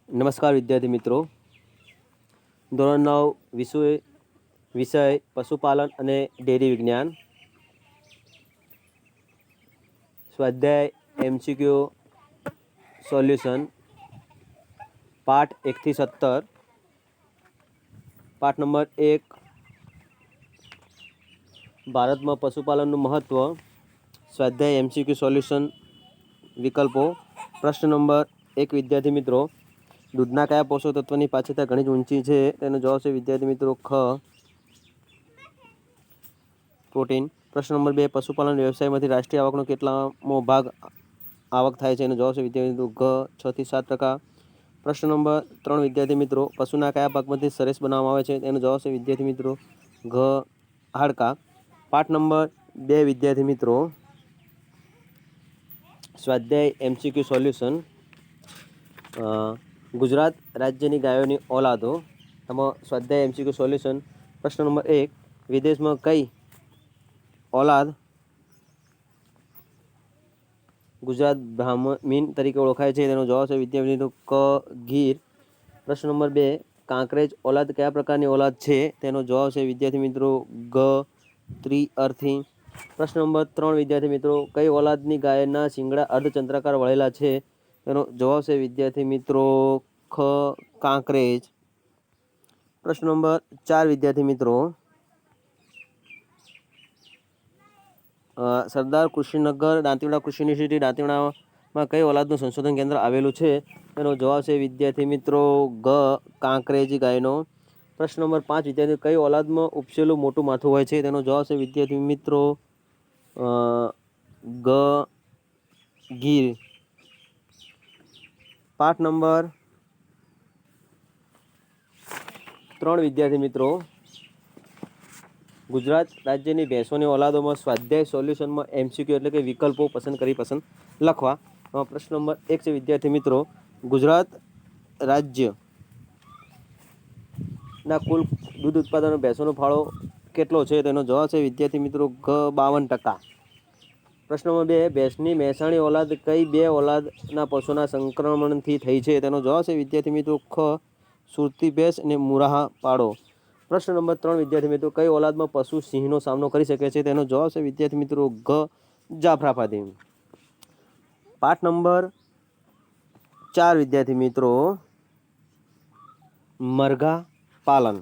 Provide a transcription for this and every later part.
નમસ્કાર વિદ્યાર્થી મિત્રો. ધોરણ 9 વિષય પશુપાલન અને ડેરી વિજ્ઞાન. સ્વાધ્યાય MCQ સોલ્યુશન પાઠ 1 થી 17. પાઠ નંબર 1, ભારતમાં પશુપાલનનું મહત્વ. સ્વાધ્યાય MCQ સોલ્યુશન વિકલ્પો. પ્રશ્ન નંબર 1, વિદ્યાર્થી મિત્રો, દૂધના કયા પોષક તત્વની પાછળતા ઘણી જ ઊંચી છે? તેનો જવાબ છે વિદ્યાર્થી મિત્રો ખ, પ્રોટીન. પ્રશ્ન નંબર 2, પશુપાલન વ્યવસાયમાંથી રાષ્ટ્રીય આવકનો કેટલામો ભાગ આવક થાય છે? એનો જવાબ છે વિદ્યાર્થી મિત્રો ઘ, 6 થી 7%. પ્રશ્ન નંબર 3, વિદ્યાર્થી મિત્રો, પશુના કયા ભાગમાંથી સરસ બનાવવામાં આવે છે? એનો જવાબ છે વિદ્યાર્થી મિત્રો ઘ, હાડકાં. પાઠ નંબર 2, વિદ્યાર્થી મિત્રો, સ્વાધ્યાય MCQ સોલ્યુશન ગુજરાત રાજ્યની ગાયોની ઓલાદો. એમાં સ્વાધ્યાય MCQ સોલ્યુશન. પ્રશ્ન નંબર 1, વિદેશમાં કઈ ઓલાદ ગુજરાત બ્રાહ્મીણ તરીકે ઓળખાય છે? તેનો જવાબ છે વિદ્યાર્થી મિત્રો ક, ગીર. પ્રશ્ન નંબર 2, કાંકરેજ ઓલાદ કયા પ્રકારની ઓલાદ છે? તેનો જવાબ છે વિદ્યાર્થી મિત્રો ગ, ત્રિઅર્થી. પ્રશ્ન નંબર 3, વિદ્યાર્થી મિત્રો, કઈ ઓલાદની ગાયના શિંગડા અર્ધચંદ્રાકાર વળેલા છે? તેનો જવાબ છે વિદ્યાર્થી મિત્રો ખ, કાંકરેજ. પ્રશ્ન નંબર 4, વિદ્યાર્થી મિત્રો, સરદાર કૃષિનગર દાંતીવાડા કૃષિ યુનિવર્સિટી દાંતીવાડામાં કઈ ઓલાદનું સંશોધન કેન્દ્ર આવેલું છે? તેનો જવાબ છે વિદ્યાર્થી મિત્રો ગ, કાંકરેજી ગાયનો. પ્રશ્ન નંબર 5, વિદ્યાર્થી, કઈ ઓલાદમાં ઉપસેલું મોટું માથું હોય છે? તેનો જવાબ છે વિદ્યાર્થી મિત્રો ગ, ગીર. પાઠ નંબર 3, વિદ્યાર્થી મિત્રો, ગુજરાત રાજ્યની ભેંસોની ઓલાદોમાં સ્વાધ્યાય સોલ્યુશનમાં MCQ એટલે કે વિકલ્પો પસંદ લખવા. પ્રશ્ન નંબર 1 છે વિદ્યાર્થી મિત્રો, ગુજરાત રાજ્યના કુલ દૂધ ઉત્પાદન ભેંસોનો ફાળો કેટલો છે? તેનો જવાબ છે વિદ્યાર્થી મિત્રો ઘ, 52%. પ્રશ્ન નંબર 2, ભેંસની મહેસાણી ઓલાદ કઈ બે ઓલાદના પશુના સંક્રમણથી થઈ છે? તેનો જવાબ છે વિદ્યાર્થી મિત્રો ખ, સુરતી ભેંસ અને મુરાહા પાડો. પ્રશ્ન નંબર 3, વિદ્યાર્થી મિત્રો, કઈ ઓલાદમાં પશુ સિંહનો સામનો કરી શકે છે? તેનો જવાબ છે વિદ્યાર્થી મિત્રો ઘ, જાફરાબાદી. પાઠ નંબર 4, વિદ્યાર્થી મિત્રો, મરઘા પાલન.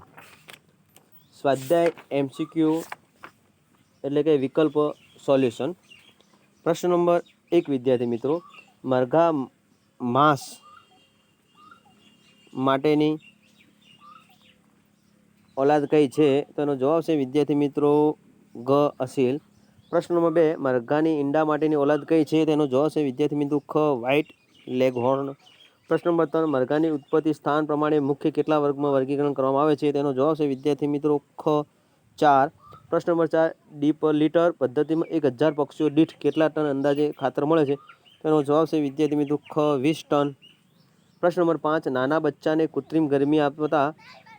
સ્વાધ્યાય MCQ એટલે કે વિકલ્પ સોલ્યુશન. પ્રશ્ન નંબર 1, વિદ્યાર્થી મિત્રો, મરઘા માંસ માટેની ઓલાદ કઈ છે? તેનો જવાબ છે વિદ્યાર્થી મિત્રો ગ, અસીલ. પ્રશ્ન નંબર 2, મરઘાની ઈંડા માટેની ઓલાદ કઈ છે? તેનો જવાબ છે વિદ્યાર્થી મિત્રો ખ, વ્હાઇટ લેગહોર્ન. પ્રશ્ન નંબર 3, મરઘાની ઉત્પત્તિ સ્થાન પ્રમાણે મુખ્ય કેટલા વર્ગમાં વર્ગીકરણ કરવામાં આવે છે? તેનો જવાબ છે વિદ્યાર્થી મિત્રો ખ, 4. પ્રશ્ન નંબર 4, ડી પર લીટર પદ્ધતિમાં 1000 પક્ષીઓ દીઠ કેટલા ટન અંદાજે ખાતર મળે છે? તેનો જવાબ છે વિદ્યાર્થી મિત્રો ખ, 20 ટન. પ્રશ્ન નંબર 5, નાના બચ્ચાને કૃત્રિમ ગરમી આપતા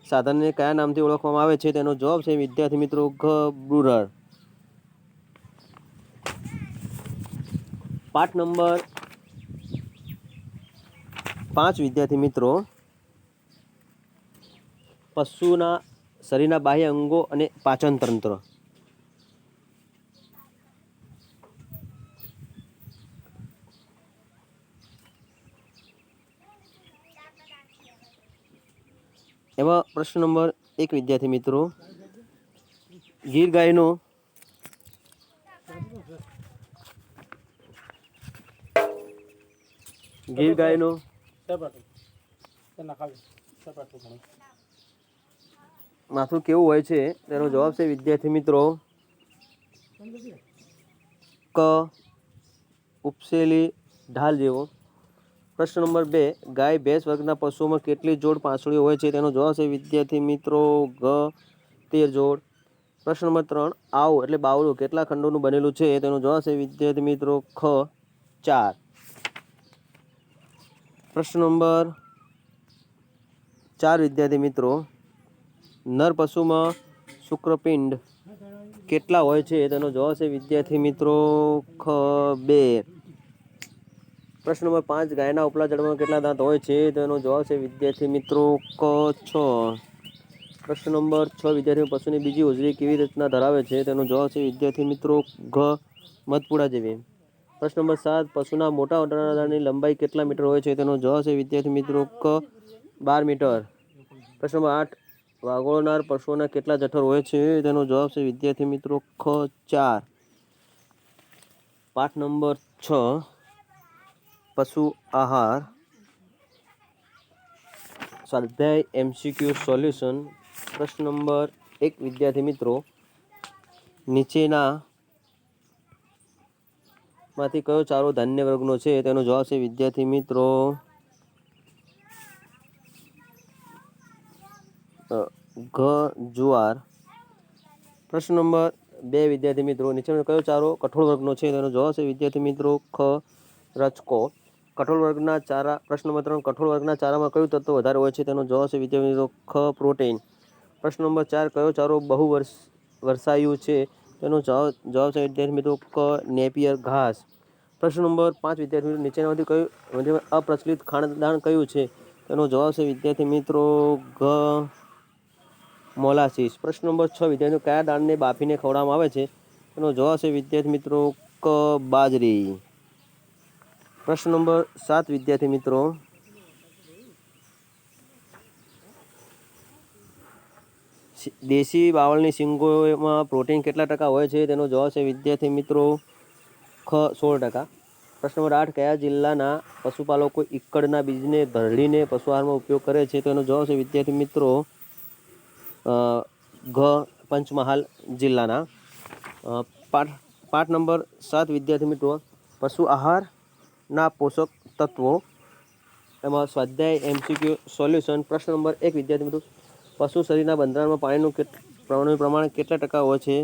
સાધનને કયા નામથી ઓળખવામાં આવે છે? તેનો જવાબ છે વિદ્યાર્થી મિત્રો ઘ, બ્રુરર. પાઠ નંબર 5, વિદ્યાર્થી મિત્રો, પશુના શરીરના બાહ્ય અંગો અને પાચન તંત્ર. એમાં પ્રશ્ન નંબર 1, વિદ્યાર્થી મિત્રો, ગીર ગાયનું માથું કેવું હોય છે? તેનો જવાબ છે વિદ્યાર્થી મિત્રો ક, ઉપસેલી ઢાલ જેવો. પ્રશ્ન નંબર 2, ગાય ભેંસ વર્ગના પશુઓમાં કેટલી જોડ પાંસળીઓ હોય છે? તેનો જવાબ છે વિદ્યાર્થી મિત્રો ગ, 13 જોડ. પ્રશ્ન નંબર 3, આવ એટલે બાવળું કેટલા ખંડોનું બનેલું છે? તેનો જવાબ છે વિદ્યાર્થી મિત્રો ખ, 4. પ્રશ્ન નંબર 4, વિદ્યાર્થી મિત્રો, નર પશુમાં શુક્રપિંડ કેટલા હોય છે? તેનો જવાબ છે વિદ્યાર્થી મિત્રો ખ, 2. પ્રશ્ન નંબર 5 ગાયના ઉપલા જળમાં કેટલા દાંત હોય છે? તો એનો જવાબ છે વિદ્યાર્થી મિત્રો ક 6. પ્રશ્ન નંબર 6 વિદ્યાર્થી પશુની બીજી હોજરી કેવી રચના ધરાવે છે? તેનો જવાબ છે વિદ્યાર્થી મિત્રો ઘ મધપુડા જેવી. પ્રશ્ન નંબર 7 પશુના મોટા દાંતની લંબાઈ કેટલા મીટર હોય છે? તેનો જવાબ છે વિદ્યાર્થી મિત્રો ક 12 મીટર. પ્રશ્ન નંબર 8 વાગોળનાર પશુઓના કેટલા જઠર હોય છે? તેનો જવાબ છે વિદ્યાર્થી મિત્રો ખ 4. પાઠ નંબર 6 પશુ આહાર સ્વાધ્યાય MCQ સોલ્યુશન. પ્રશ્ન નંબર 1 વિદ્યાર્થી મિત્રો નીચેના માંથી કયો ચારો ધાન્ય વર્ગનો છે? તેનો જવાબ છે વિદ્યાર્થી મિત્રો ઘ જુવાર. પ્રશ્ન નંબર 2 વિદ્યાર્થી મિત્રો નીચેનો કયો ચારો કઠોળ વર્ગનો છે? તેનો જવાબ છે વિદ્યાર્થી મિત્રો ખ રચકો. કઠોળ વર્ગના ચારા. પ્રશ્ન નંબર 3 કઠોળ વર્ગના ચારામાં કયું તત્વ વધારે હોય છે? તેનો જવાબ છે વિદ્યાર્થી મિત્રો ખ પ્રોટીન. પ્રશ્ન નંબર 4 કયો ચારો બહુ વર્ષાયુ છે? તેનો જવાબ છે વિદ્યાર્થી મિત્રો ક નેપિયર ઘાસ. પ્રશ્ન નંબર 5 વિદ્યાર્થી મિત્રો નીચેનામાંથી કયું અપ્રચલિત ખાણદાણ કયું છે? તેનો જવાબ છે વિદ્યાર્થી મિત્રો ઘ મોલાસીસ. પ્રશ્ન નંબર 6 વિદ્યાર્થીઓ કયા દાળને બાફીને ખવડાવવામાં આવે છે? તેનો જવાબ છે વિદ્યાર્થી મિત્રો ક બાજરી. પ્રશ્ન નંબર 7 વિદ્યાર્થી મિત્રો દેશી બાવળની શીંગોમાં પ્રોટીન કેટલા ટકા હોય છે? તેનો જવાબ છે વિદ્યાર્થી મિત્રો ખ 16%. પ્રશ્ન નંબર 8 કયા જિલ્લાના પશુપાલકો ઈક્કડના બીજને ભરડીને પશુ આહારમાં ઉપયોગ કરે છે? તેનો જવાબ છે વિદ્યાર્થી મિત્રો ઘ પંચમહાલ જિલ્લાના. પાઠ નંબર 7 વિદ્યાર્થી મિત્રો પશુ આહારના પોષક તત્વો. એમાં સ્વાધ્યાય MCQ સોલ્યુશન. પ્રશ્ન નંબર 1 વિદ્યાર્થી મિત્રો પશુ શરીરના બંધારણમાં પાણીનું પ્રમાણ કેટલા ટકા હોય છે?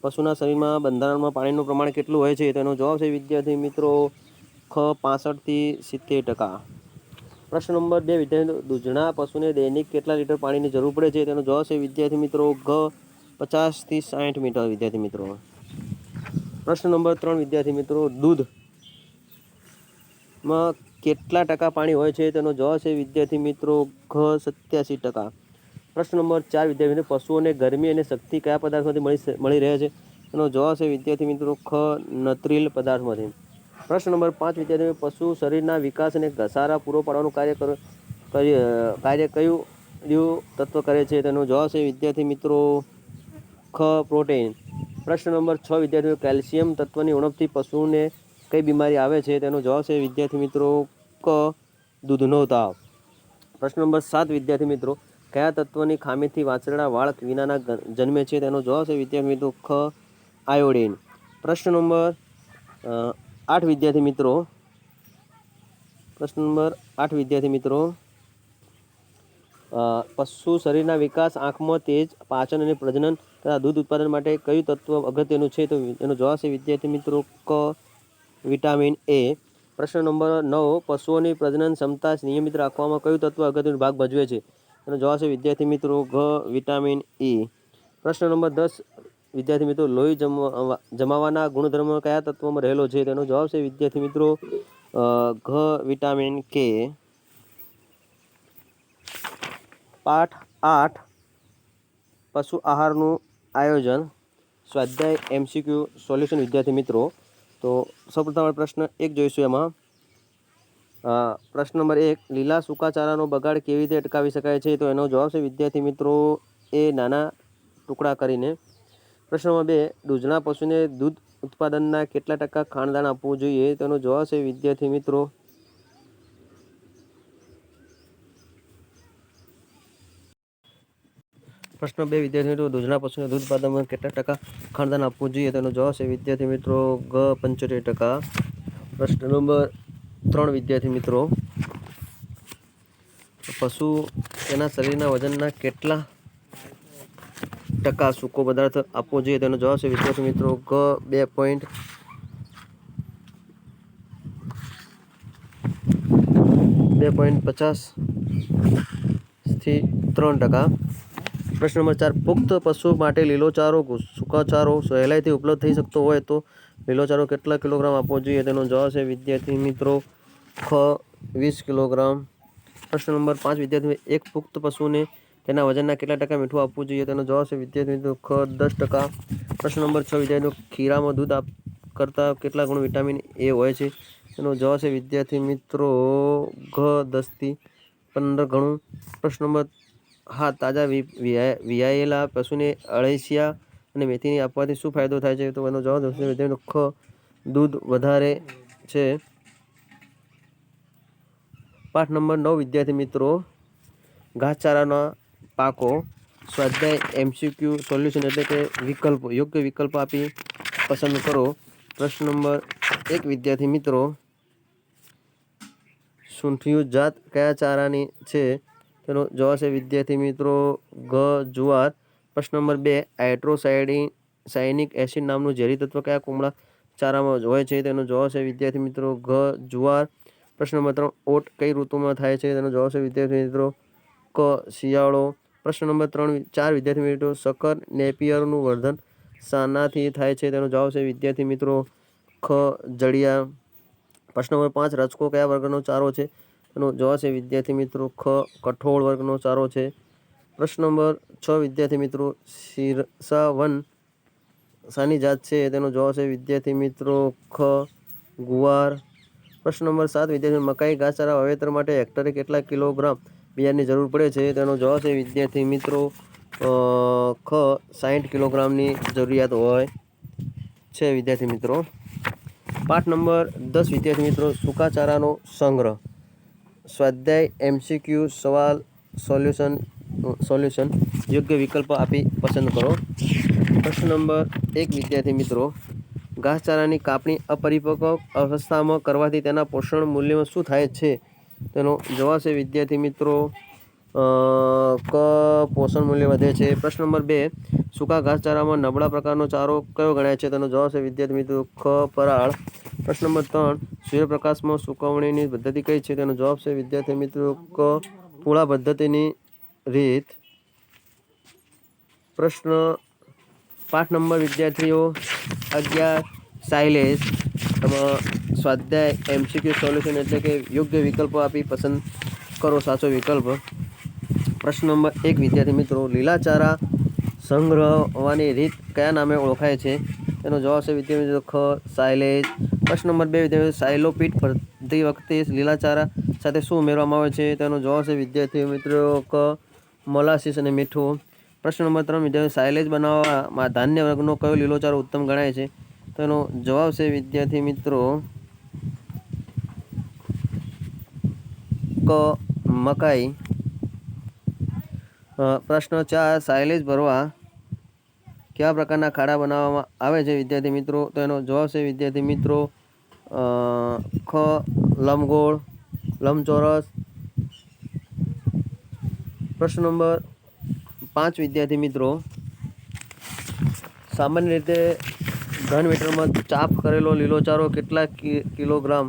પશુના શરીરમાં બંધારણમાં પાણીનું પ્રમાણ કેટલું હોય છે? તેનો જવાબ છે વિદ્યાર્થી મિત્રો ખ 65 થી 70%. પ્રશ્ન નંબર 2 વિદ્યાર્થી દૂધના પશુને દૈનિક કેટલા લીટર પાણીની જરૂર પડે છે? તેનો જવાબ છે વિદ્યાર્થી મિત્રો ઘ 50 થી 60 મીટર. વિદ્યાર્થી મિત્રો પ્રશ્ન નંબર 3 વિદ્યાર્થી મિત્રો દૂધમાં કેટલા ટકા પાણી હોય છે? તેનો જવાબ છે વિદ્યાર્થી મિત્રો ઘ 87%. પ્રશ્ન નંબર 4 વિદ્યાર્થી મિત્રો પશુઓને ગરમી અને શક્તિ કયા પદાર્થમાંથી મળી રહે છે? તેનો જવાબ છે વિદ્યાર્થી મિત્રો ખ નત્રિલ પદાર્થમાંથી. પ્રશ્ન નંબર 5 વિદ્યાર્થી પશુ શરીરના વિકાસ અને ઘસારા પૂરો પાડવાનું કાર્ય કયું તત્વ કરે છે? તેનો જવાબ છે વિદ્યાર્થી મિત્રો ખ પ્રોટીન. પ્રશ્ન નંબર 6 વિદ્યાર્થીઓ કેલ્શિયમ તત્વની ઉણપથી પશુને કઈ બીમારી આવે છે? તેનો જવાબ છે વિદ્યાર્થી મિત્રો ક દૂધનો તાવ. પ્રશ્ન નંબર 7 વિદ્યાર્થી મિત્રો કયા તત્વની ખામીથી વાછરડા વાળ વિનાના જન્મે છે? તેનો જવાબ છે વિદ્યાર્થી મિત્રો ખ આયોડિન. પ્રશ્ન નંબર 8 વિદ્યાર્થી મિત્રો પશુ શરીરના વિકાસ આંખમાં તેજ પાચન અને પ્રજનન તથા દૂધ ઉત્પાદન માટે કયું તત્વ અગત્યનું છે? તો એનો જવાબ છે વિદ્યાર્થી મિત્રો ક વિટામિન એ. પ્રશ્ન નંબર 9 પશુઓની પ્રજનન ક્ષમતા નિયમિત રાખવામાં કયું તત્વ અગત્યનો ભાગ ભજવે છે? એનો જવાબ છે વિદ્યાર્થી મિત્રો ઘ વિટામિન ઈ. પ્રશ્ન નંબર 10 વિદ્યાર્થી મિત્રો લોહી જમાવવાના ગુણધર્મ કયા તત્વમાં રહેલો છે? તેનો જવાબ છે વિદ્યાર્થી મિત્રો ઘ વિટામિન કે. પાઠ 8 પશુ આહારનું આયોજન સ્વાધ્યાય MCQ સોલ્યુશન. વિદ્યાર્થી મિત્રો તો સૌપ્રથમ પ્રશ્ન 1 જોઈશું. એમાં પ્રશ્ન નંબર 1 લીલા સૂકાચારાનો બગાડ કેવી રીતે અટકાવી શકાય છે? તો એનો જવાબ છે વિદ્યાર્થી મિત્રો એ નાના ટુકડા કરીને. પ્રશ્ન નંબર 2 દૂધના પશુને દૂધ ઉત્પાદનના કેટલા ટકા ખાણદાન આપવું જોઈએ? તેનો જવાબ છે વિદ્યાર્થી મિત્રો પ્રશ્ન 2 વિદ્યાર્થી મિત્રો દૂધના પશુને દૂધ ઉત્પાદનમાં કેટલા ટકા ખાણદાન આપવું જોઈએ? તેનો જવાબ છે વિદ્યાર્થી મિત્રો ગ 75%. પ્રશ્ન નંબર 3 વિદ્યાર્થી મિત્રો પશુ તેના શરીરના વજનના કેટલા ટકા સૂકો પદાર્થ આપવો જોઈએ? તેનો જવાબ છે વિદ્યાર્થી મિત્રો ગ 2.50 થી 3%. પ્રશ્ન નંબર 4 પુખ્ત પશુ માટે લીલોચારો સૂકાચારો સહેલાઈથી ઉપલબ્ધ થઈ શકતો હોય તો લીલોચારો કેટલા કિલોગ્રામ આપવો જોઈએ? તેનો જવાબ છે વિદ્યાર્થી મિત્રો ખ 20 કિલોગ્રામ. પ્રશ્ન નંબર 5 વિદ્યાર્થી એક પુખ્ત પશુને તેના વજનના કેટલા ટકા મીઠું આપવું જોઈએ? તેનો જવાબ છે વિદ્યાર્થી મિત્રો ખ 10%. પ્રશ્ન નંબર 6 વિદ્યાર્થીઓ ખીરામાં દૂધ કરતાં કેટલા ગણું વિટામિન એ હોય છે? તેનો જવાબ છે વિદ્યાર્થી મિત્રો ઘ 10 થી 15 ગણું. પ્રશ્ન નંબર તાજા વિયાયેલા પશુને અળસિયા અને મેથીની આપવાથી શું ફાયદો થાય છે? તો એનો જવાબ છે વિદ્યાર્થીઓ ખ દૂધ વધારે છે. પાઠ નંબર 9 વિદ્યાર્થી મિત્રો ઘાસચારાના પાકો. સ્વાધ્યાય MCQ સોલ્યુશન એટલે કે વિકલ્પો, યોગ્ય વિકલ્પ આપી પસંદ કરો. પ્રશ્ન નંબર 1 વિદ્યાર્થી મિત્રો સૂંઠિયું જાત કયા ચારાની છે? તેનો જવાબ છે વિદ્યાર્થી મિત્રો જુવાર. પ્રશ્ન નંબર 2 હાઇડ્રોસાયનિક એસિડ નામનું ઝેરી તત્વ કયા કુમળા ચારામાં હોય છે? તેનો જવાબ છે વિદ્યાર્થી મિત્રો જુવાર. પ્રશ્ન નંબર 3 ઓટ કઈ ઋતુમાં થાય છે? તેનો જવાબ છે વિદ્યાર્થી મિત્રો શિયાળો. પ્રશ્ન નંબર 4 વિદ્યાર્થી મિત્રો સકર નેપિયરનું વર્ધન શાનાથી થાય છે? તેનો જવાબ છે વિદ્યાર્થી મિત્રો ખ જડિયા. પ્રશ્ન નંબર 5 રચકો કયા વર્ગનો ચારો છે? તેનો જવાબ છે વિદ્યાર્થી મિત્રો ખ કઠોળ વર્ગનો ચારો છે. પ્રશ્ન નંબર 6 વિદ્યાર્થી મિત્રો શીરસાવન શાની જાત છે? તેનો જવાબ છે વિદ્યાર્થી મિત્રો ખ ગુવાર. પ્રશ્ન નંબર 7 વિદ્યાર્થી મકાઈ ઘાસચારા વાવેતર માટે હેક્ટરે કેટલા કિલોગ્રામ બિયારણની જરૂર પડે છે? તેનો જવાબ છે વિદ્યાર્થી મિત્રો ખ 60 કિલોગ્રામની જરૂરિયાત હોય છે વિદ્યાર્થી મિત્રો. પાઠ નંબર 10 વિદ્યાર્થી મિત્રો સૂકા ચારાનો સંગ્રહ. સ્વાધ્યાય MCQ સવાલ સોલ્યુશન યોગ્ય વિકલ્પ આપી પસંદ કરો. પ્રશ્ન નંબર 1 વિદ્યાર્થી મિત્રો ઘાસચારાની કાપણી અપરિપક્વ અવસ્થામાં કરવાથી તેના પોષણ મૂલ્યમાં શું થાય છે? તેનો જવાબ છે વિદ્યાર્થી મિત્રો ક પોષણ મૂલ્ય વધે છે. પ્રશ્ન નંબર 2 સૂકા ઘાસચારામાં નબળા પ્રકારનો ચારો કયો ગણાય છે? તેનો જવાબ છે વિદ્યાર્થી મિત્રો ખ પરાળ. પ્રશ્ન નંબર 3 સૂર્યપ્રકાશમાં સુકવણીની પદ્ધતિ કઈ છે? તેનો જવાબ છે વિદ્યાર્થી મિત્રો ક પૂળા પદ્ધતિની રીત. પાઠ નંબર વિદ્યાર્થીઓ 11 સાયલેજ. સ્વાધ્યાય MCQ સોલ્યુશન એટલે કે યોગ્ય વિકલ્પો આપી પસંદ કરો સાચો વિકલ્પ. પ્રશ્ન નંબર 1 વિદ્યાર્થી મિત્રો લીલા ચારા સંગ્રહવાની રીત કયા નામે ઓળખાય છે? તેનો જવાબ છે વિદ્યાર્થી મિત્રો ખ સાયલેજ. પ્રશ્ન નંબર 2 વિદ્યાર્થી સાયલોપીટ ભરતી વખતે લીલા ચારા સાથે શું ઉમેરવામાં આવે છે? તેનો જવાબ છે વિદ્યાર્થી મિત્રો ક મોલાસીસ અને મીઠું. પ્રશ્ન નંબર 3 વિદ્યાર્થી સાયલેજ બનાવવામાં ધાન્ય વર્ગનો કયો લીલો ચારો ઉત્તમ ગણાય છે? તેનો જવાબ છે વિદ્યાર્થી મિત્રો ક મકાઈ. પ્રશ્ન 4 સાયલેજ ભરવા કેવા પ્રકારના ખાડા બનાવવામાં આવે છે વિદ્યાર્થી મિત્રો? તો એનો જવાબ છે વિદ્યાર્થી મિત્રો ખ લંબગોળ લંબચોરસ. પ્રશ્ન નંબર 5 વિદ્યાર્થી મિત્રો સામાન્ય રીતે ઘન મીટરમાં ચાપ કરેલો લીલો ચારો કેટલા કિલોગ્રામ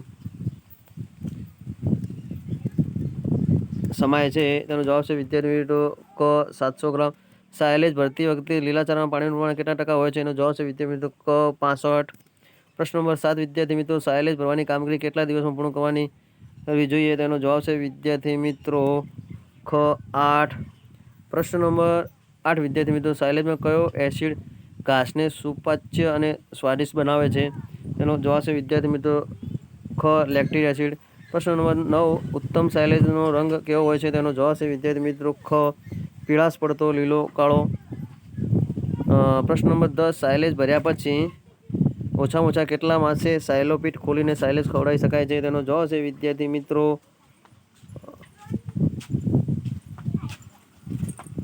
સમાય છે? તેનો જવાબ છે વિદ્યાર્થી મિત્રો ક 700 ગ્રામ. સાયલેજ ભરતી વખતે લીલા ચારામાં પાણીનું પ્રમાણ કેટલા ટકા હોય છે? એનો જવાબ છે વિદ્યાર્થી મિત્રો ક 65. પ્રશ્ન નંબર 7 વિદ્યાર્થી મિત્રો સાયલેજ ભરવાની કામગીરી કેટલા દિવસમાં પૂર્ણ કરવી જોઈએ? તેનો જવાબ છે વિદ્યાર્થી મિત્રો ખ 8. પ્રશ્ન નંબર 8 વિદ્યાર્થી મિત્રો સાયલેજમાં કયો એસિડ ઘાસને સુપાચ્ય અને સ્વાદિષ્ટ બનાવે છે? તેનો જવાબ છે વિદ્યાર્થી મિત્રો ખ લેક્ટિક એસિડ. પ્રશ્ન નંબર 9 ઉત્તમ સાયલેજનો રંગ કેવો હોય છે? તેનો જવાબ છે વિદ્યાર્થી મિત્રો ખ પીળાશ પડતો લીલો કાળો. પ્રશ્ન નંબર 10 સાયલેજ ભર્યા પછી ઓછામાં ઓછા કેટલા માસે સાયલોપીટ ખોલીને સાયલેજ ખવડાવી શકાય છે? તેનો જવાબ છે વિદ્યાર્થી મિત્રો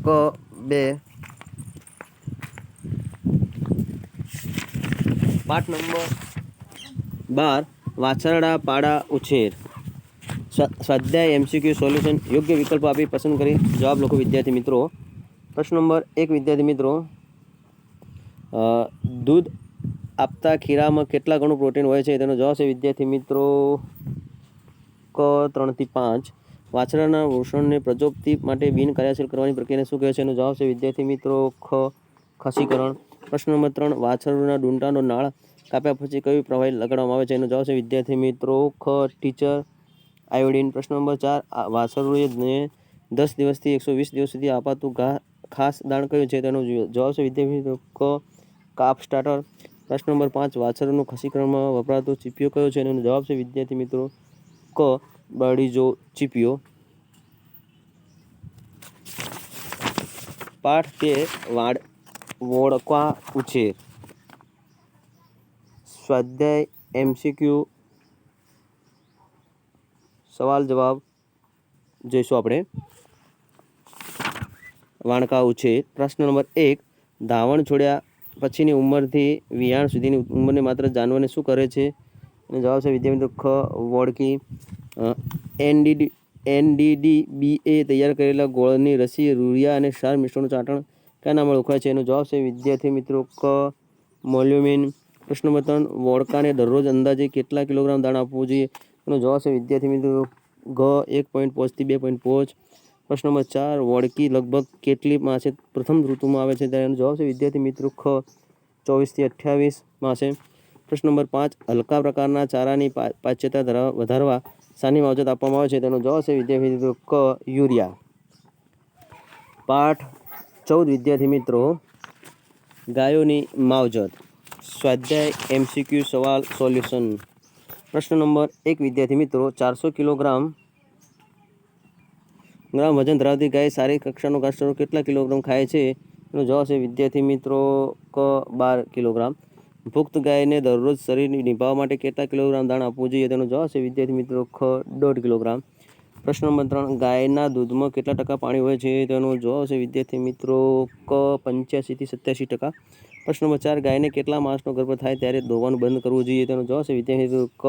ક 2. પાઠ નંબર 12 વાછરડા પાડા ઉછેર. સ્વાધ્યાય MCQ સોલ્યુશન યોગ્ય વિકલ્પો આપી પસંદ કરી જવાબ લખો વિદ્યાર્થી મિત્રો. પ્રશ્ન નંબર 1 વિદ્યાર્થી મિત્રો દૂધ આપતા ખીરામાં કેટલા ગણું પ્રોટીન હોય છે? તેનો જવાબ છે વિદ્યાર્થી મિત્રો ક 3 થી 5. વાછરડાના વૃષણને પ્રજોપતિ માટે બિનકાર્યશીલ કરવાની પ્રક્રિયાને શું કહે છે? એનો જવાબ છે વિદ્યાર્થી મિત્રો ખસીકરણ. પ્રશ્ન નંબર 3 વાછરડાના ડૂંટાનો નાળ કાપ્યા પછી કયું પ્રવાહી લગાડવામાં આવે છે? એનો જવાબ છે વિદ્યાર્થી મિત્રો ખ ટીચર. આયોડિન. પ્રશ્ન નંબર 4 વાસરુએ 10 દિવસથી 120 દિવસ સુધી અપાતું ખાસ દાણ કયું છે? તેનો જવાબ છે વિદ્યાર્થી મિત્રો ક કાફ સ્ટાર્ટર. પ્રશ્ન નંબર 5 વાછરનું ખસીકરણમાં વપરાતો ચીપિયો કયો છે? તેનો જવાબ છે વિદ્યાર્થી મિત્રો ક બળીજો ચીપિયો. પાઠ 13 વોડકા ઉછેર. સ્વાધ્યાય MCQ સવાલ જવાબ જોઈશું આપણે. વાણકા ઉછેર. પ્રશ્ન નંબર 1 ધાવણ છોડ્યા પછીની ઉંમરથી વિયાણ સુધીની ઉંમરની માત્ર જાનવરને શું કરે છે? અને જવાબ છે વિદ્યાર્થી મિત્રો ખ વોડકી. NDDBA તૈયાર કરેલા ગોળની રસી યુરિયા અને ક્ષાર મિશ્રણનું ચાટણ કયા નામે ઓળખાય છે? એનો જવાબ છે વિદ્યાર્થી મિત્રો ક મોલ્યુમિન. પ્રશ્ન નંબર 3 વોડકાને દરરોજ અંદાજે કેટલા કિલોગ્રામ દાણ આપવું જોઈએ? એનો જવાબ છે વિદ્યાર્થી મિત્રો ઘ 1.5 થી 2.5. પ્રશ્ન નંબર 4 વોડકી લગભગ કેટલી માસે પ્રથમ ઋતુમાં આવે છે? તેનો જવાબ છે વિદ્યાર્થી મિત્રો ખ 24 થી 28 માસે. પ્રશ્ન નંબર 5 હલકા પ્રકારના ચારાની પાચ્યતા વધારવા શાની માવજત આપવામાં આવે છે? તેનો જવાબ છે વિદ્યાર્થી મિત્રો ક યુરિયા. પાઠ 14 વિદ્યાર્થી મિત્રો ગાયોની માવજત. સ્વાધ્યાય MCQ સવાલ સોલ્યુશન. પ્રશ્ન નંબર 1 વિદ્યાર્થી મિત્રો 400 કિલોગ્રામ વજન ધરાવતી ગાય સારી કક્ષાનો ઘાસચારો કેટલા કિલોગ્રામ ખાય છે? એનો જવાબ છે વિદ્યાર્થી મિત્રો ક 12 કિલોગ્રામ. પુખ્ત ગાયને દરરોજ શરીર નિભાવવા માટે કેટલા કિલોગ્રામ દાણ આપવું જોઈએ? તેનો જવાબ છે વિદ્યાર્થી મિત્રો ખ 1.5 કિલોગ્રામ. પ્રશ્ન નંબર 3 ગાયના દૂધમાં કેટલા ટકા પાણી હોય છે? તેનો જવાબ છે વિદ્યાર્થી મિત્રો ક 85 થી 87%. પ્રશ્ન નંબર 4 ગાયને કેટલા માસનો ગર્ભ થાય ત્યારે દોવાનું બંધ કરવું જોઈએ? તેનો જવાબ છે વિદ્યાર્થી મિત્રો ક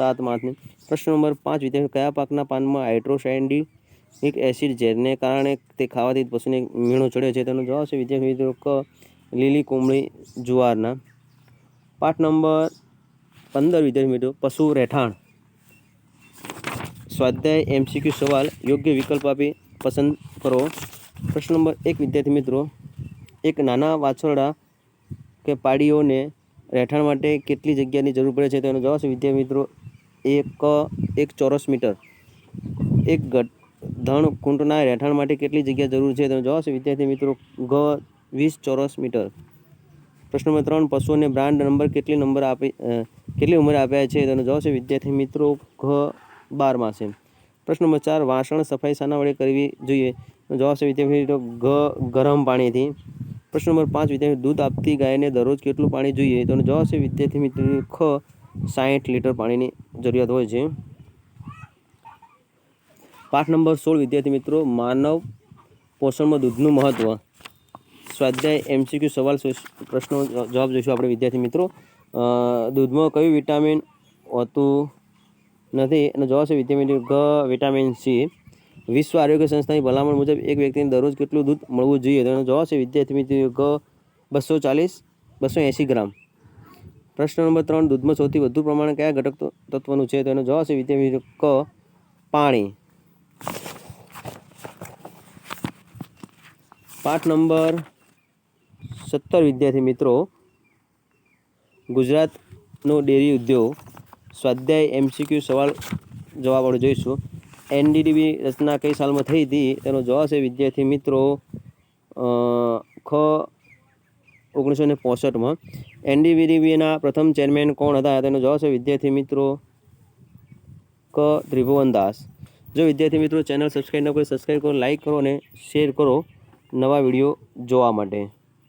7 માસની. પ્રશ્ન નંબર 5 વિદ્યાર્થી કયા પાકના પાનમાં હાઇડ્રોસાયનિક એસિડ ઝેરને કારણે તે ખાવાથી પશુને મીણો ચડે છે? તેનો જવાબ છે વિદ્યાર્થી મિત્રો ક લીલી કોમળી જુવારના. પાઠ નંબર 15 વિદ્યાર્થી મિત્રો પશુ રહેઠાણ. સ્વાધ્યાય MCQ સવાલ યોગ્ય વિકલ્પ આપી પસંદ કરો. પ્રશ્ન નંબર 1 વિદ્યાર્થી મિત્રો એક નાના વાછરડા કે પાડીઓને રહેઠાણ માટે કેટલી જગ્યાની જરૂર પડે છે? તેનો જવાબ છે વિદ્યાર્થી મિત્રો એક ચોરસ મીટર. એક ધણ કુંટના રહેઠાણ માટે કેટલી જગ્યા જરૂર છે? તેનો જવાબ છે વિદ્યાર્થી મિત્રો ગ 20 ચોરસ મીટર. પ્રશ્ન નંબર 3 પશુઓને બ્રાન્ડ નંબર કેટલી ઉંમરે આપ્યા છે? તેનો જવાબ છે વિદ્યાર્થી મિત્રો ઘ 12 માસે. પ્રશ્ન નંબર 4 વાસણ સફાઈ શાના વડે કરવી જોઈએ? તેનો જવાબ છે વિદ્યાર્થી મિત્રો ઘ ગરમ પાણીથી. પ્રશ્ન નંબર 5 વિદ્યાર્થી દૂધ આપતી ગાયને દરરોજ કેટલું પાણી જોઈએ? તેનો જવાબ છે વિદ્યાર્થી મિત્રો ખ 60 લીટર પાણીની જરૂરિયાત હોય છે. પાઠ નંબર 16 વિદ્યાર્થી મિત્રો માનવ પોષણમાં દૂધનું મહત્વ. સ્વાધ્યાય MCQ સવાલ પ્રશ્નો જવાબ જોઈશું આપણે વિદ્યાર્થી મિત્રો. દૂધમાં કયું વિટામિન હોતું નથી? એનો જવાબ છે વિદ્યાર્થી મિત્રો ગ વિટામિન સી. વિશ્વ આરોગ્ય સંસ્થાની ભલામણ મુજબ એક વ્યક્તિને દરરોજ કેટલું દૂધ મળવું જોઈએ? તેનો જવાબ છે વિદ્યાર્થી મિત્રો ગ 280 ગ્રામ. પ્રશ્ન નંબર 3 દૂધમાં સૌથી વધુ પ્રમાણ કયા ઘટક તત્વનું છે? તેનો જવાબ છે વિદ્યાર્થી મિત્રો ક પાણી. પાઠ નંબર 17 વિદ્યાર્થી મિત્રો ગુજરાતનો ડેરી ઉદ્યોગ. સ્વાધ્યાય MCQ સવાલ જવાબ આપણે જોઈશું. NDDB રચના કઈ સાલમાં થઈ હતી? તેનો જવાબ છે વિદ્યાર્થી મિત્રો ખ 1965માં. NDDBના પ્રથમ ચેરમેન કોણ હતા? તેનો જવાબ છે વિદ્યાર્થી મિત્રો ક ત્રિભુવનદાસ. જો વિદ્યાર્થી મિત્રો ચેનલ સબસ્ક્રાઈબ ન કરો સબસ્ક્રાઈબ કરો, લાઇક કરો અને શેર કરો નવા વિડીયો જોવા માટે.